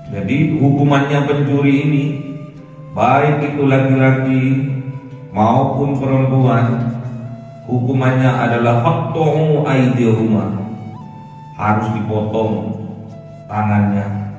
Jadi hukumannya pencuri ini, baik itu laki-laki maupun perempuan, hukumannya adalah faqtu'u aydiyahuma, harus dipotong tangannya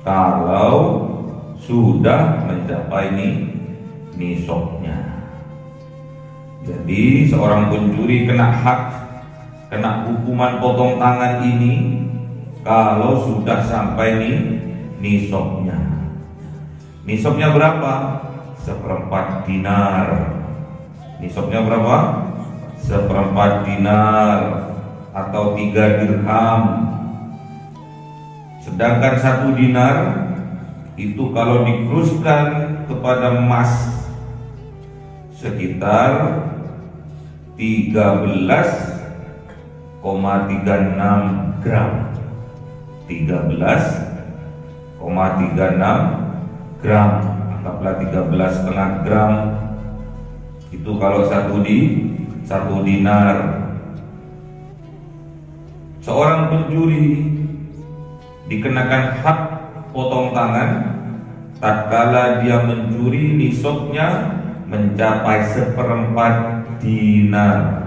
kalau sudah mencapai nisabnya. Jadi seorang pencuri kena hukuman potong tangan ini kalau sudah sampai nisabnya. Nisabnya berapa? 1/4 dinar. Nisabnya berapa? 1/4 dinar atau 3 dirham. Sedangkan 1 dinar itu kalau dikuruskan kepada emas sekitar 13,36 gram. 13,36 gram, anggaplah 13,5 gram. Itu kalau 1 dinar. Seorang pencuri dikenakan hak potong tangan tatkala dia mencuri nisabnya mencapai 1/4 dinar.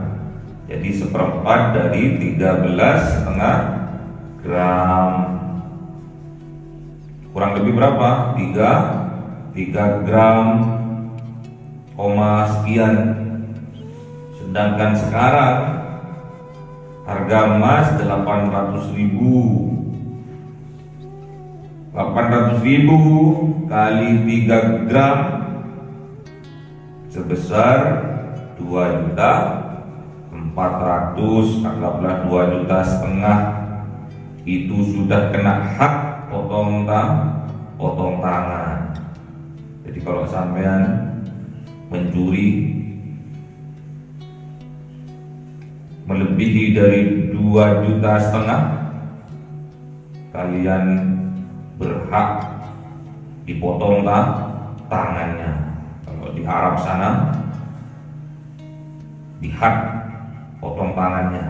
Jadi 1/4 dari 13,5 gram. Kurang lebih berapa? 3 gram koma sekian. Sedangkan sekarang harga emas 800.000. 800.000 kali 3 gram sebesar 2.400.000, anggaplah 2,5 juta. Itu sudah kena hak potong tangan. Jadi kalau sampean mencuri melebihi dari 2,5 juta, kalian berhak dipotong tangannya. Kalau di Arab sana dihak potong tangannya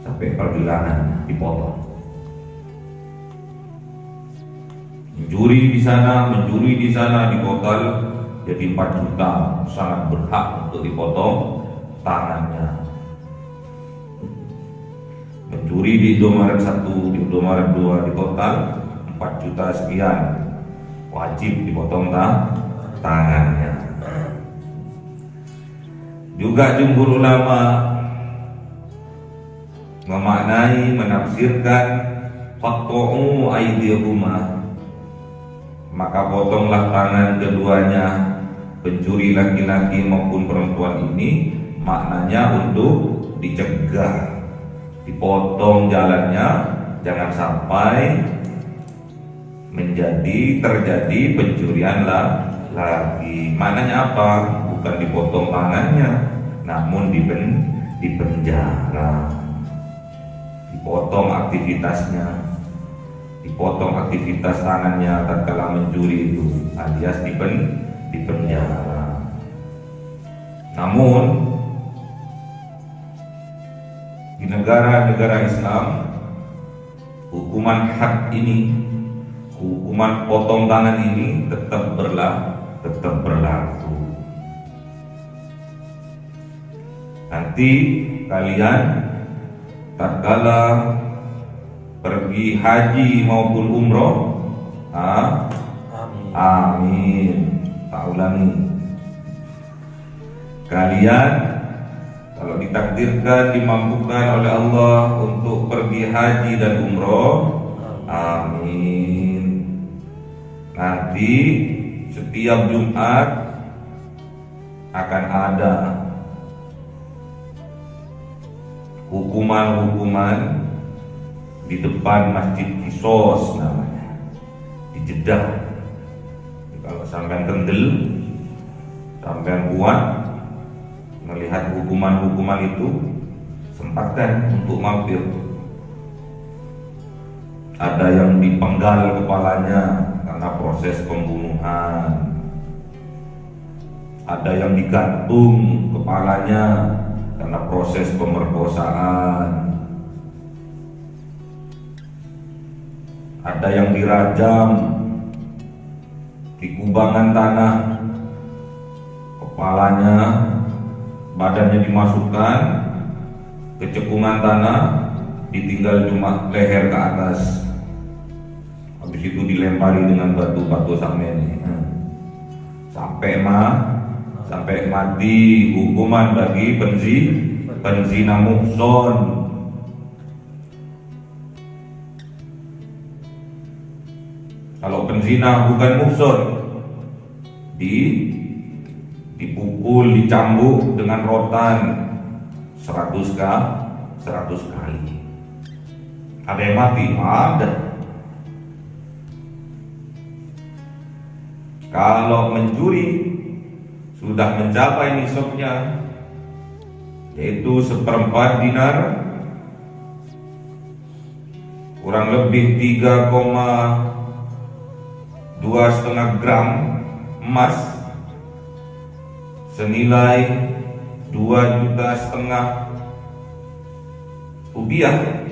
sampai pergelangan dipotong. Mencuri di sana di total jadi 4 juta, sangat berhak untuk dipotong tangannya. Mencuri di Indomaret 1, di Indomaret 2 di total 4 juta sekian, wajib dipotong tangannya. Juga jumhur ulama memaknai, menafsirkan faqtu'u aydiyahuma, maka potonglah tangan keduanya, pencuri laki-laki maupun perempuan ini, maknanya untuk dicegah, dipotong jalannya, jangan sampai terjadi pencurian lagi. Maknanya apa? Bukan dipotong tangannya, namun dipenjara, dipotong aktivitas tangannya tatkala mencuri itu, alias dipenjara. Namun di negara-negara Islam, hukuman had ini, hukuman potong tangan ini tetap berlaku. Nanti kalian tatkala pergi haji maupun umroh, amin. Tak ulangi. Kalian kalau ditakdirkan dimampukan oleh Allah untuk pergi haji dan umroh, amin. Nanti setiap Jumat akan ada hukuman-hukuman di depan Masjid Qisas namanya, di Jeddah. Kalau sampean kendel, sampean kuat melihat hukuman-hukuman itu, sempatkan untuk mampir. Ada yang dipenggal kepalanya karena proses pembunuhan, ada yang digantung kepalanya karena proses pemerkosaan, ada yang dirajam di kubangan tanah, kepalanya, badannya dimasukkan ke cekungan tanah, ditinggal cuma leher ke atas. Habis itu dilempari dengan batu-batu samen sampai mati. Hukuman bagi penzina muhson. Kalau penzina bukan muhson, dipukul, dicambuk dengan rotan 100 kali. Ada yang mati? Ada. Kalau mencuri sudah mencapai nisabnya, yaitu 1/4 dinar, kurang lebih 3,2,5 gram emas senilai 2,5 juta rupiah,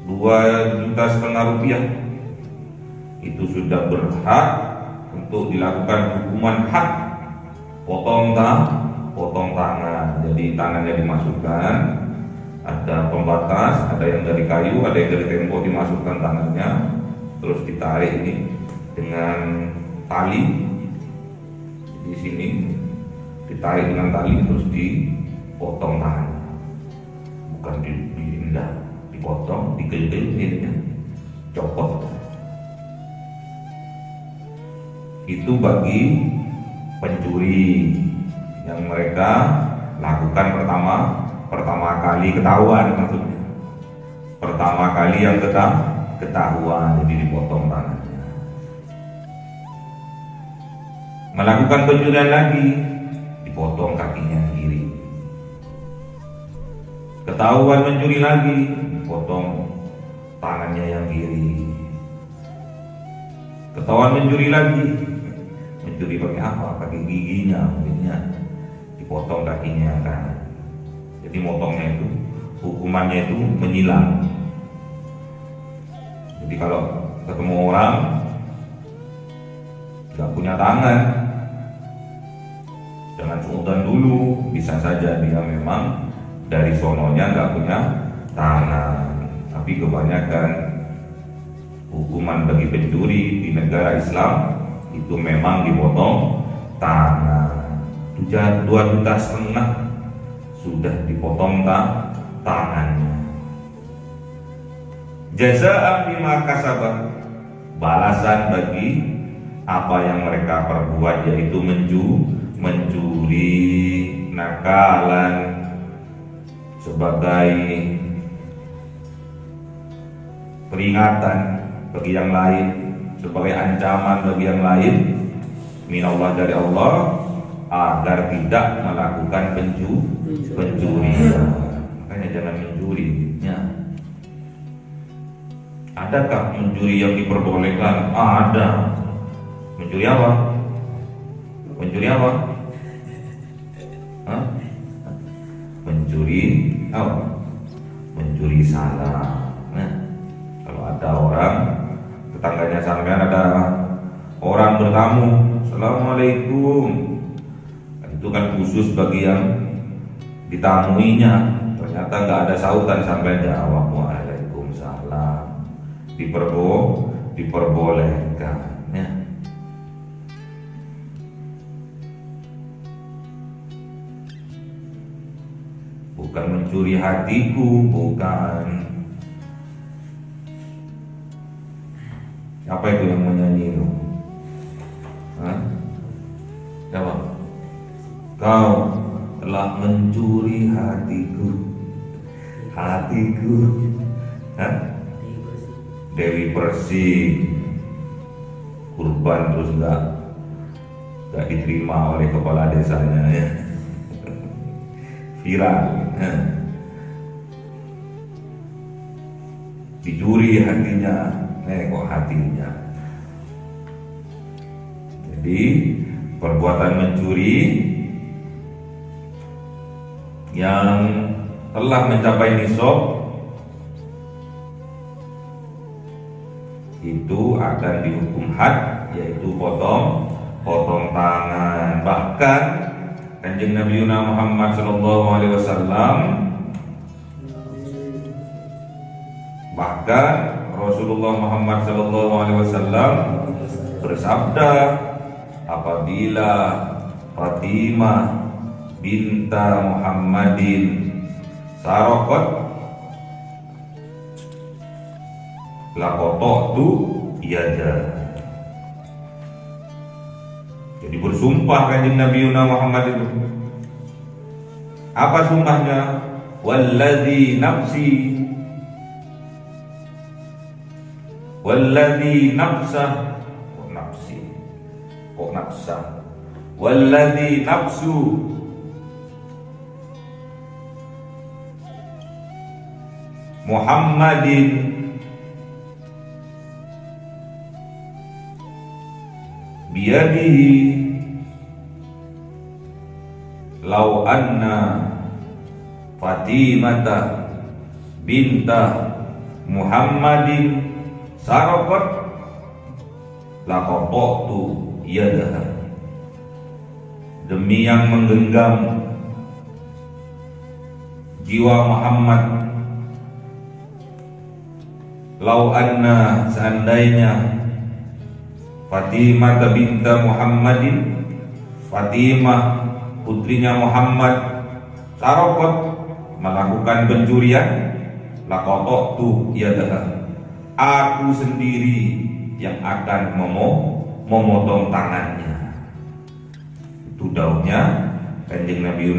2,5 juta rupiah, itu sudah berhak untuk dilakukan hukuman had, potong tangan. Jadi tangannya dimasukkan, ada pembatas, ada yang dari kayu, ada yang dari tembok, dimasukkan tangannya, terus ditarik ini dengan tali di sini, ditarik dengan tali, terus dipotong tangan, bukan diindah, dipotong, digelil ini, copot. Itu bagi pencuri yang mereka lakukan pertama kali ketahuan, maksudnya pertama kali yang ketahuan, jadi dipotong tangannya. Melakukan pencurian lagi, dipotong kakinya kiri. Ketahuan mencuri lagi, dipotong tangannya yang kiri. Ketahuan mencuri lagi, mencuri pakai apa? Pakai giginya, mungkinnya dipotong kakinya yang kanan. Jadi motongnya itu, hukumannya itu menyilang. Jadi kalau ketemu orang gak punya tangan, jangan sungkan dulu, bisa saja dia memang dari sononya gak punya tangan. Tapi kebanyakan hukuman bagi pencuri di negara Islam itu memang dipotong tangan. 2,5 juta sudah dipotong tangannya. Jazaan bima kasabah, balasan bagi apa yang mereka perbuat, yaitu mencuri, nakalan, sebagai peringatan bagi yang lain, sebagai ancaman bagi yang lain, minallah, dari Allah, agar tidak melakukan pencurian. Makanya jangan mencuri ya. Adakah mencuri yang diperbolehkan? Ada. Mencuri apa? Mencuri apa? Hah? Mencuri apa? Mencuri salam. Nah, kalau ada orang, tetangganya sampean, ada orang bertamu, Assalamualaikum, itu kan khusus bagi yang ditamuinya. Ternyata nggak ada sautan, sampean jawab Waalaikumsalam. Diperbolehkan ya. Bukan mencuri hatiku, bukan. Apa itu yang menyanyi itu? Hah? Siapa? Kau telah mencuri hatiku. Hah? Dewi Persik. Kurban terus nggak diterima oleh kepala desanya ya. Viral ya. Dicuri hatinya, kok hatinya. Jadi perbuatan mencuri yang telah mencapai nisab itu akan dihukum had, yaitu potong tangan. Bahkan Kanjeng Nabi Muhammad sallallahu alaihi wasallam, bahkan Rasulullah Muhammad sallallahu alaihi wasallam bersabda, apabila Fatimah binta Muhammadin sarokot lakototu yada. Jadi bersumpah Kanjeng Nabi Muhammad itu. Apa sumpahnya? Walladzi nafsi walladzi nafsu Muhammadin biyadihi law anna Fatimata binta Muhammadin sarafat laqattu yadaha. Demi yang menggenggam jiwa Muhammad, lau anna, seandainya Fatimah binta Muhammadin, Fatimah putrinya Muhammad, sarafat melakukan pencurian, laqattu yadaha, aku sendiri yang akan memotong tangannya. Itu daunnya Kanjeng Nabi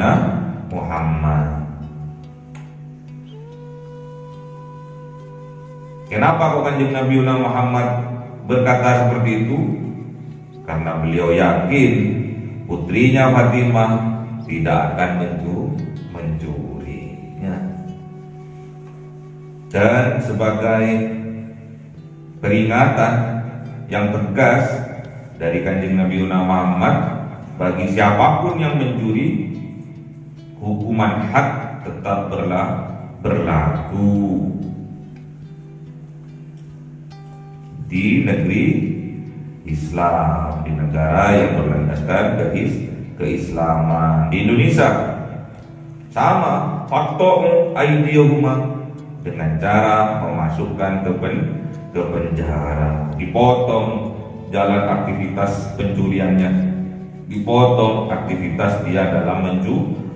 Muhammad. Kenapa kok Kanjeng Nabi Muhammad berkata seperti itu? Karena beliau yakin putrinya Fatimah tidak akan mencurinya. Dan sebagai peringatan yang tegas dari Kanjeng Nabi Muhammad, bagi siapapun yang mencuri, hukuman had tetap berlaku di negeri Islam, di negara yang berlandaskan keislaman. Di Indonesia sama, faktor aidiyahuma, dengan cara memasukkan ke penjara, dipotong jalan aktivitas pencuriannya, dipotong aktivitas dia dalam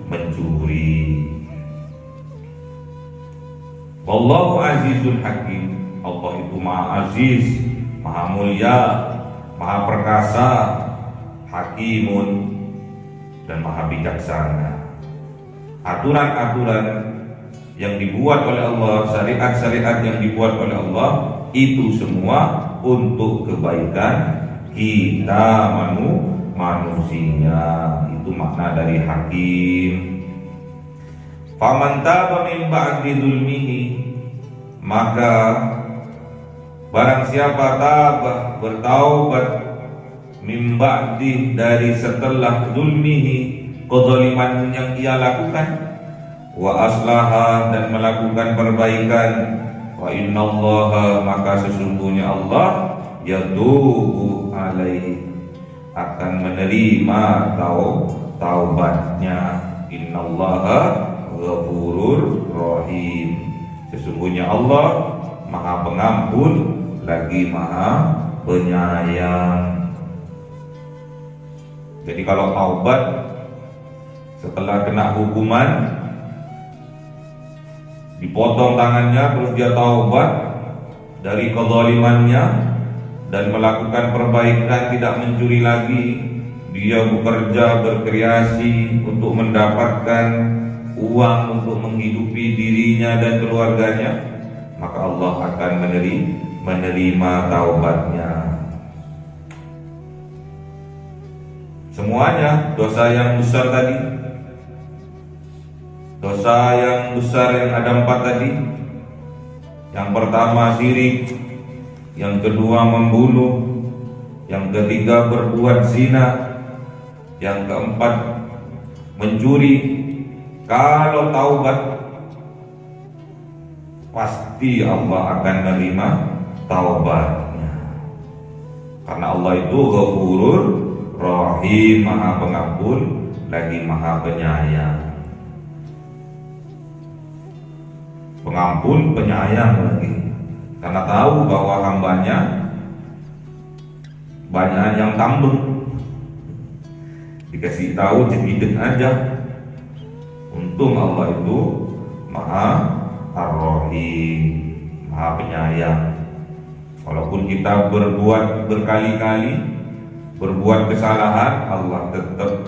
mencuri. Wallahu azizun hakim. Allah itu maha aziz, maha mulia, maha perkasa, hakimun, dan maha bijaksana. Aturan-aturan yang dibuat oleh Allah, syariat-syariat yang dibuat oleh Allah, itu semua untuk kebaikan kita manusia. Itu makna dari hakim. Faman taba min ba'di dzulmihi, maka barang siapa tabah, bertaubat, min ba'di, dari setelah zulmihi, kezaliman yang ia lakukan, wa aslaha, dan melakukan perbaikan, wa innallaha, maka sesungguhnya Allah yatubu alaihi, akan menerima taubatnya. Innallaha ghafurur rahim, sesungguhnya Allah maha pengampun lagi maha penyayang. Jadi kalau taubat setelah kena hukuman, dipotong tangannya, terus dia taubat dari kezalimannya dan melakukan perbaikan, tidak mencuri lagi, dia bekerja, berkreasi untuk mendapatkan uang untuk menghidupi dirinya dan keluarganya, maka Allah akan menerima taubatnya. Semuanya dosa yang besar tadi, dosa yang besar yang ada 4 tadi. Yang pertama syirik, yang kedua membunuh, yang ketiga berbuat zina, yang keempat mencuri. Kalau taubat, pasti Allah akan menerima taubatnya. Karena Allah itu Ghafurur Rahim, Maha Pengampun lagi Maha Penyayang. Pengampun, penyayang lagi. Karena tahu bahwa hambanya banyak yang tambeng, dikasih tahu cekidek aja. Untung Allah itu Maha Ar-Rahim, Maha Penyayang. Walaupun kita berbuat berkali-kali, berbuat kesalahan, Allah tetap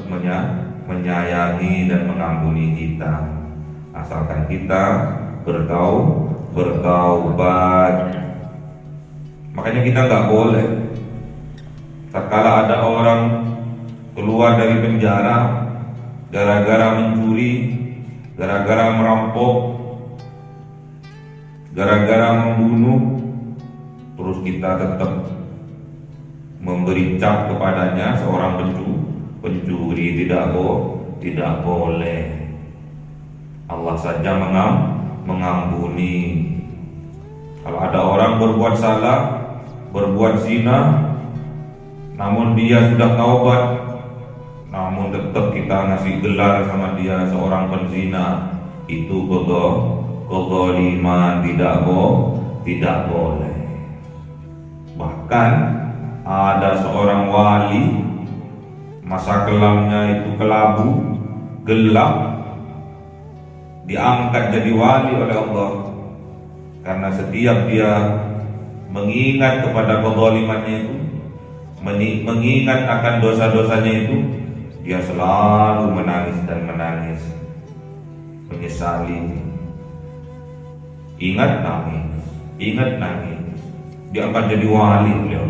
menyayangi dan mengampuni kita, asalkan kita bertaubat. Makanya kita nggak boleh tatkala ada orang keluar dari penjara gara-gara mencuri, gara-gara merampok, gara-gara membunuh, terus kita tetap memberi cap kepadanya seorang pencuri. Tidak boleh. Allah saja mengampuni. Kalau ada orang berbuat salah, berbuat zina, namun dia sudah taubat, namun tetap kita ngasih gelar sama dia seorang penzina, itu kezaliman, tidak boleh. Bahkan ada seorang wali, masa kelamnya itu kelabu, gelap, diangkat jadi wali oleh Allah. Karena setiap dia mengingat kepada kezalimannya itu, mengingat akan dosa-dosanya itu, dia selalu menangis dan menangis, menyesali. Ingat nangis, dia akan jadi wali beliau.